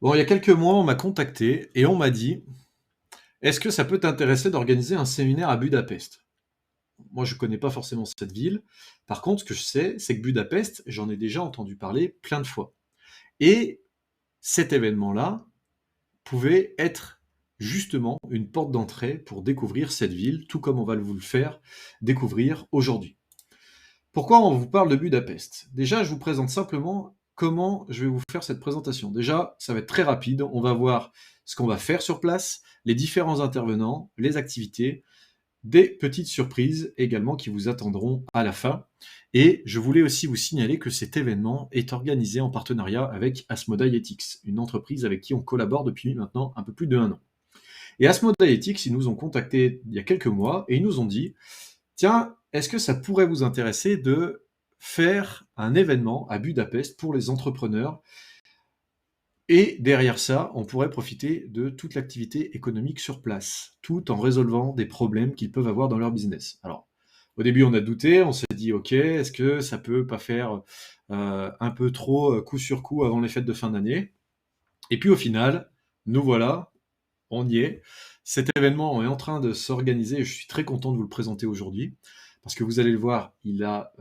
Bon, il y a quelques mois, on m'a contacté et on m'a dit: «Est-ce que ça peut t'intéresser d'organiser un séminaire à Budapest?» Moi, je connais pas forcément cette ville. Par contre, ce que je sais, c'est que Budapest, j'en ai déjà entendu parler plein de fois. Et cet événement-là pouvait être justement une porte d'entrée pour découvrir cette ville, tout comme on va vous le faire découvrir aujourd'hui. Pourquoi on vous parle de Budapest? Déjà, je vous présente simplement comment je vais vous faire cette présentation. Déjà, ça va être très rapide. On va voir ce qu'on va faire sur place, les différents intervenants, les activités, des petites surprises également qui vous attendront à la fin. Et je voulais aussi vous signaler que cet événement est organisé en partenariat avec Asmodee Ethics, une entreprise avec qui on collabore depuis maintenant un peu plus d'1 an. Et Asmodee Ethics, ils nous ont contactés il y a quelques mois et ils nous ont dit: tiens, est-ce que ça pourrait vous intéresser de faire un événement à Budapest pour les entrepreneurs? Et derrière ça, on pourrait profiter de toute l'activité économique sur place, tout en résolvant des problèmes qu'ils peuvent avoir dans leur business. Alors, au début, on a douté, on s'est dit, ok, est-ce que ça peut pas faire un peu trop coup sur coup avant les fêtes de fin d'année? Et puis au final, nous voilà, on y est. Cet événement est en train de s'organiser et je suis très content de vous le présenter aujourd'hui parce que vous allez le voir, il a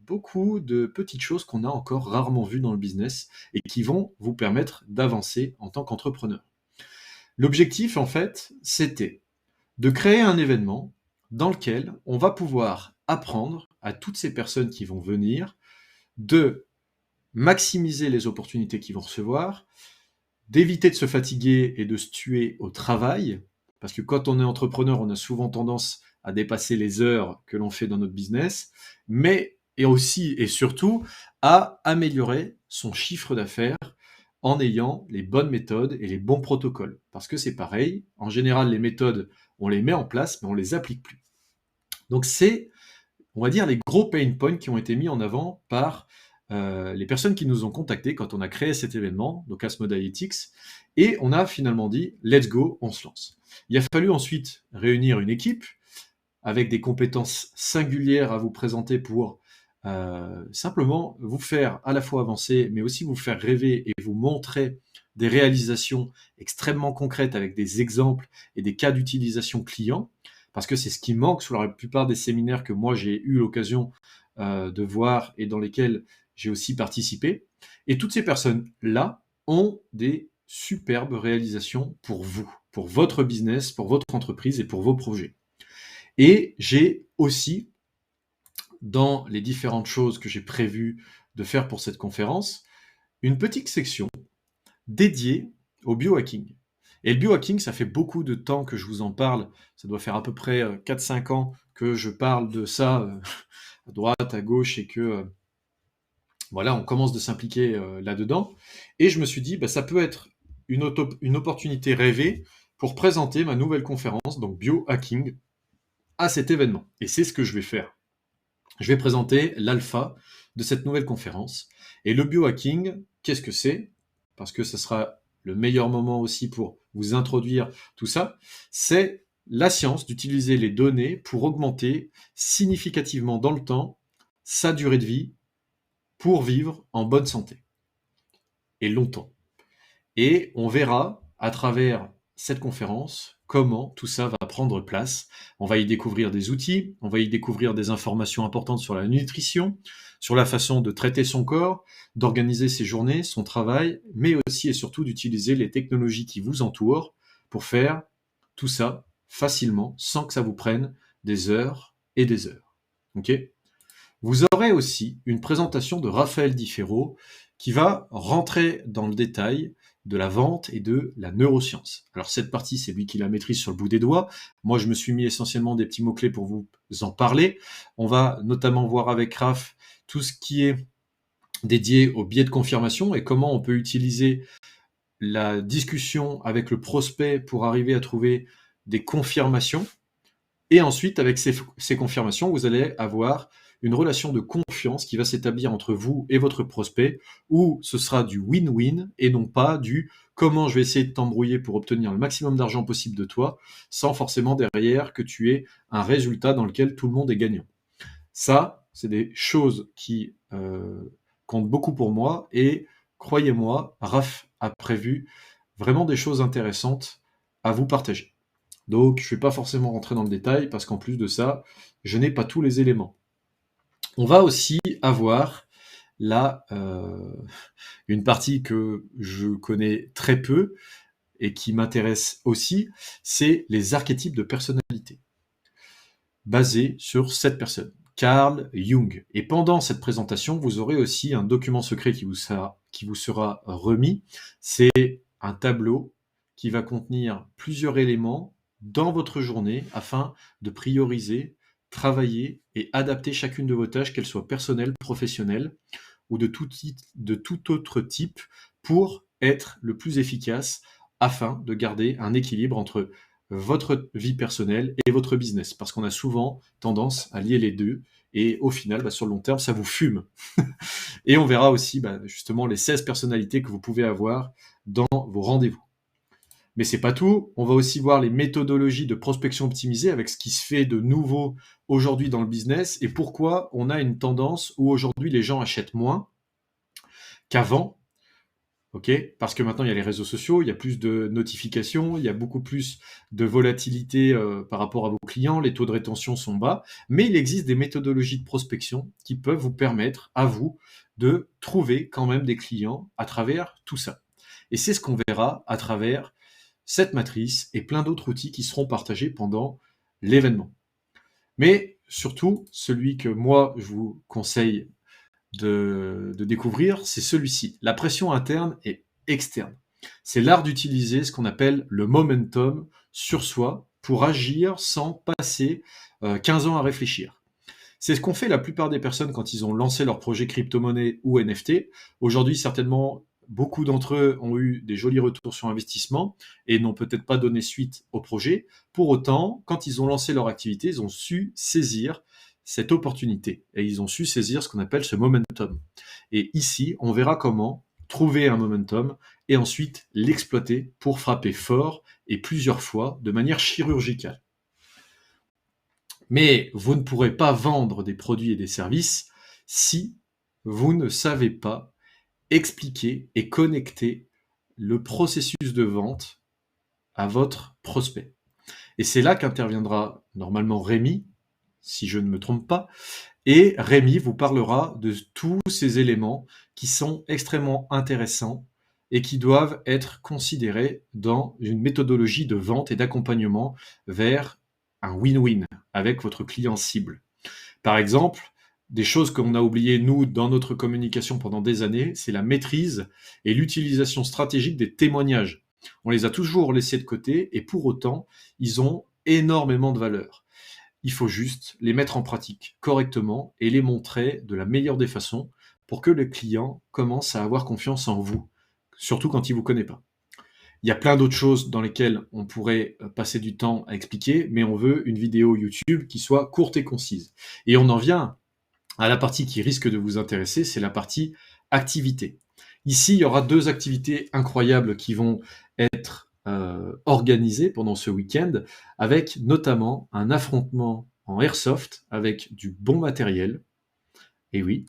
beaucoup de petites choses qu'on a encore rarement vues dans le business et qui vont vous permettre d'avancer en tant qu'entrepreneur. L'objectif, en fait, c'était de créer un événement dans lequel on va pouvoir apprendre à toutes ces personnes qui vont venir de maximiser les opportunités qu'ils vont recevoir, d'éviter de se fatiguer et de se tuer au travail, parce que quand on est entrepreneur, on a souvent tendance à dépasser les heures que l'on fait dans notre business, mais et aussi et surtout à améliorer son chiffre d'affaires en ayant les bonnes méthodes et les bons protocoles. Parce que c'est pareil, en général, les méthodes, on les met en place, mais on les applique plus. Donc c'est, on va dire, les gros pain points qui ont été mis en avant par les personnes qui nous ont contactés quand on a créé cet événement, donc Asmodee Ethics, et on a finalement dit let's go, on se lance. Il a fallu ensuite réunir une équipe avec des compétences singulières à vous présenter pour simplement vous faire à la fois avancer, mais aussi vous faire rêver et vous montrer des réalisations extrêmement concrètes avec des exemples et des cas d'utilisation client, parce que c'est ce qui manque sur la plupart des séminaires que moi j'ai eu l'occasion de voir et dans lesquels j'ai aussi participé. Et toutes ces personnes-là ont des superbes réalisations pour vous, pour votre business, pour votre entreprise et pour vos projets. Et j'ai aussi, dans les différentes choses que j'ai prévues de faire pour cette conférence, une petite section dédiée au biohacking. Et le biohacking, ça fait beaucoup de temps que je vous en parle. Ça doit faire à peu près 4-5 ans que je parle de ça à droite, à gauche, et que voilà, on commence de s'impliquer là-dedans. Et je me suis dit, bah, ça peut être une opportunité rêvée pour présenter ma nouvelle conférence, donc biohacking, à cet événement. Et c'est ce que je vais faire. Je vais présenter l'alpha de cette nouvelle conférence. Et le biohacking, qu'est-ce que c'est? Parce que ce sera le meilleur moment aussi pour vous introduire tout ça. C'est la science d'utiliser les données pour augmenter significativement dans le temps sa durée de vie pour vivre en bonne santé et longtemps. Et on verra à travers cette conférence comment tout ça va prendre place. On va y découvrir des outils, on va y découvrir des informations importantes sur la nutrition, sur la façon de traiter son corps, d'organiser ses journées, son travail, mais aussi et surtout d'utiliser les technologies qui vous entourent pour faire tout ça facilement, sans que ça vous prenne des heures et des heures. Ok? Vous aurez aussi une présentation de Raphaël Di Ferro qui va rentrer dans le détail de la vente et de la neuroscience. Alors cette partie, c'est lui qui la maîtrise sur le bout des doigts. Moi, je me suis mis essentiellement des petits mots-clés pour vous en parler. On va notamment voir avec Raph tout ce qui est dédié au biais de confirmation et comment on peut utiliser la discussion avec le prospect pour arriver à trouver des confirmations. Et ensuite, avec ces confirmations, vous allez avoir une relation de confiance qui va s'établir entre vous et votre prospect, où ce sera du win-win et non pas du comment je vais essayer de t'embrouiller pour obtenir le maximum d'argent possible de toi, sans forcément derrière que tu aies un résultat dans lequel tout le monde est gagnant. Ça, c'est des choses qui comptent beaucoup pour moi et croyez-moi, Raph a prévu vraiment des choses intéressantes à vous partager. Donc, je ne vais pas forcément rentrer dans le détail parce qu'en plus de ça, je n'ai pas tous les éléments. On va aussi avoir là une partie que je connais très peu et qui m'intéresse aussi, c'est les archétypes de personnalité basés sur 7 personnes. Carl Jung. Et pendant cette présentation, vous aurez aussi un document secret qui vous sera remis. C'est un tableau qui va contenir plusieurs éléments dans votre journée afin de prioriser, travailler et adapter chacune de vos tâches, qu'elles soient personnelles, professionnelles ou de tout autre type, pour être le plus efficace afin de garder un équilibre entre votre vie personnelle et votre business. Parce qu'on a souvent tendance à lier les deux et au final, sur le long terme, ça vous fume. Et on verra aussi justement les 16 personnalités que vous pouvez avoir dans vos rendez-vous. Mais c'est pas tout, on va aussi voir les méthodologies de prospection optimisée avec ce qui se fait de nouveau aujourd'hui dans le business et pourquoi on a une tendance où aujourd'hui les gens achètent moins qu'avant. Okay, parce que maintenant il y a les réseaux sociaux, il y a plus de notifications, il y a beaucoup plus de volatilité par rapport à vos clients, les taux de rétention sont bas, mais il existe des méthodologies de prospection qui peuvent vous permettre à vous de trouver quand même des clients à travers tout ça. Et c'est ce qu'on verra à travers cette matrice et plein d'autres outils qui seront partagés pendant l'événement. Mais surtout, celui que moi je vous conseille de découvrir, c'est celui-ci. La pression interne et externe. C'est l'art d'utiliser ce qu'on appelle le momentum sur soi pour agir sans passer 15 ans à réfléchir. C'est ce qu'ont fait la plupart des personnes quand ils ont lancé leur projet crypto-monnaie ou NFT. Aujourd'hui, certainement, beaucoup d'entre eux ont eu des jolis retours sur investissement et n'ont peut-être pas donné suite au projet. Pour autant, quand ils ont lancé leur activité, ils ont su saisir cette opportunité et ils ont su saisir ce qu'on appelle ce momentum. Et ici, on verra comment trouver un momentum et ensuite l'exploiter pour frapper fort et plusieurs fois de manière chirurgicale. Mais vous ne pourrez pas vendre des produits et des services si vous ne savez pas expliquer et connecter le processus de vente à votre prospect. Et c'est là qu'interviendra normalement Rémi, si je ne me trompe pas, et Rémi vous parlera de tous ces éléments qui sont extrêmement intéressants et qui doivent être considérés dans une méthodologie de vente et d'accompagnement vers un win-win avec votre client cible. Par exemple, des choses qu'on a oubliées, nous, dans notre communication pendant des années, c'est la maîtrise et l'utilisation stratégique des témoignages. On les a toujours laissés de côté et pour autant, ils ont énormément de valeur. Il faut juste les mettre en pratique correctement et les montrer de la meilleure des façons pour que le client commence à avoir confiance en vous, surtout quand il ne vous connaît pas. Il y a plein d'autres choses dans lesquelles on pourrait passer du temps à expliquer, mais on veut une vidéo YouTube qui soit courte et concise. Et on en vient à la partie qui risque de vous intéresser, c'est la partie activité. Ici, il y aura 2 activités incroyables qui vont être organisées pendant ce week-end, avec notamment un affrontement en airsoft avec du bon matériel, et oui,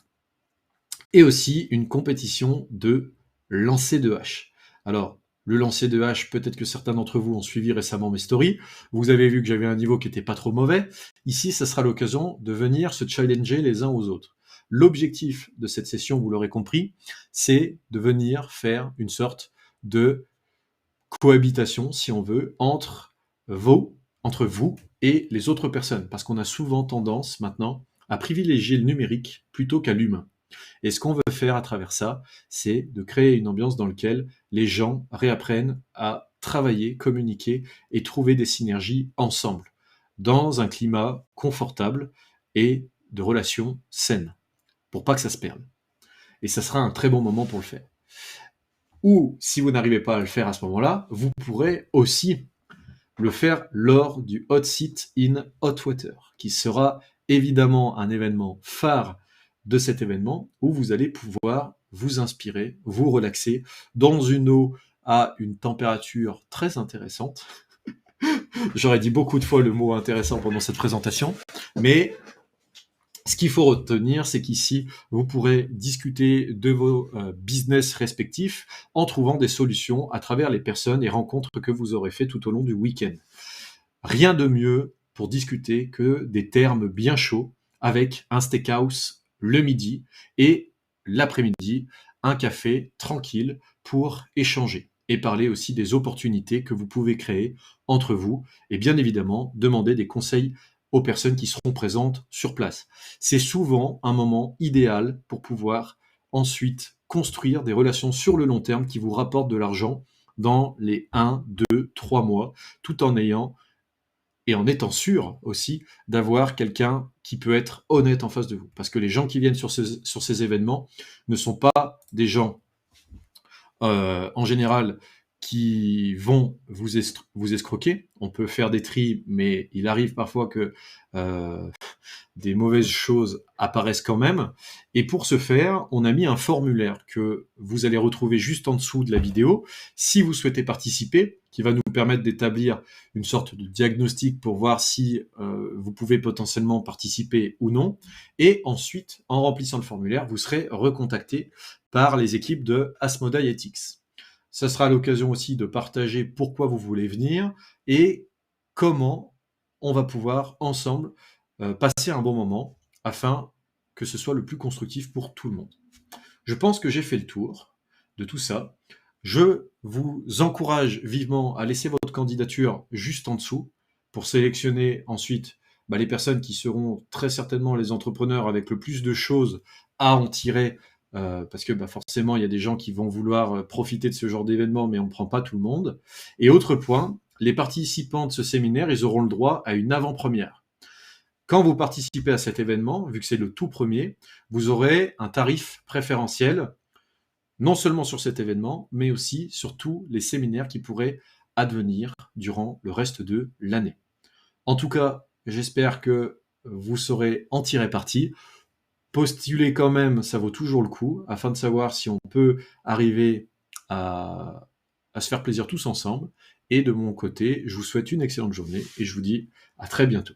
et aussi une compétition de lancer de hache. Alors, le lancer de hache, peut-être que certains d'entre vous ont suivi récemment mes stories. Vous avez vu que j'avais un niveau qui n'était pas trop mauvais. Ici, ça sera l'occasion de venir se challenger les uns aux autres. L'objectif de cette session, vous l'aurez compris, c'est de venir faire une sorte de cohabitation, si on veut, entre vous et les autres personnes. Parce qu'on a souvent tendance maintenant à privilégier le numérique plutôt qu'à l'humain. Et ce qu'on veut faire à travers ça, c'est de créer une ambiance dans laquelle les gens réapprennent à travailler, communiquer et trouver des synergies ensemble, dans un climat confortable et de relations saines, pour pas que ça se perde. Et ça sera un très bon moment pour le faire. Ou, si vous n'arrivez pas à le faire à ce moment-là, vous pourrez aussi le faire lors du Hot Seat in Hot Water, qui sera évidemment un événement phare de cet événement où vous allez pouvoir vous inspirer, vous relaxer dans une eau à une température très intéressante. J'aurais dit beaucoup de fois le mot intéressant pendant cette présentation, mais Ce qu'il faut retenir, c'est qu'ici, vous pourrez discuter de vos business respectifs en trouvant des solutions à travers les personnes et rencontres que vous aurez fait tout au long du week-end. Rien de mieux pour discuter que des termes bien chauds avec un steakhouse le midi et l'après-midi, un café tranquille pour échanger et parler aussi des opportunités que vous pouvez créer entre vous et bien évidemment demander des conseils aux personnes qui seront présentes sur place. C'est souvent un moment idéal pour pouvoir ensuite construire des relations sur le long terme qui vous rapportent de l'argent dans les 1, 2, 3 mois, tout en ayant et en étant sûr aussi d'avoir quelqu'un qui peut être honnête en face de vous. Parce que les gens qui viennent sur ces événements ne sont pas des gens en général qui vont vous escroquer. On peut faire des tris, mais il arrive parfois que des mauvaises choses apparaissent quand même. Et pour ce faire, on a mis un formulaire que vous allez retrouver juste en dessous de la vidéo si vous souhaitez participer, qui va nous permettre d'établir une sorte de diagnostic pour voir si vous pouvez potentiellement participer ou non. Et ensuite, en remplissant le formulaire, vous serez recontacté par les équipes de Asmodee Ethics. Ça sera l'occasion aussi de partager pourquoi vous voulez venir et comment on va pouvoir ensemble passer un bon moment afin que ce soit le plus constructif pour tout le monde. Je pense que j'ai fait le tour de tout ça. Je vous encourage vivement à laisser votre candidature juste en dessous pour sélectionner ensuite les personnes qui seront très certainement les entrepreneurs avec le plus de choses à en tirer parce que forcément il y a des gens qui vont vouloir profiter de ce genre d'événement mais on ne prend pas tout le monde. Et autre point, les participants de ce séminaire, ils auront le droit à une avant-première. Quand vous participez à cet événement, vu que c'est le tout premier, vous aurez un tarif préférentiel, non seulement sur cet événement, mais aussi sur tous les séminaires qui pourraient advenir durant le reste de l'année. En tout cas, j'espère que vous saurez en tirer parti. Postuler quand même, ça vaut toujours le coup, afin de savoir si on peut arriver à se faire plaisir tous ensemble. Et de mon côté, je vous souhaite une excellente journée et je vous dis à très bientôt.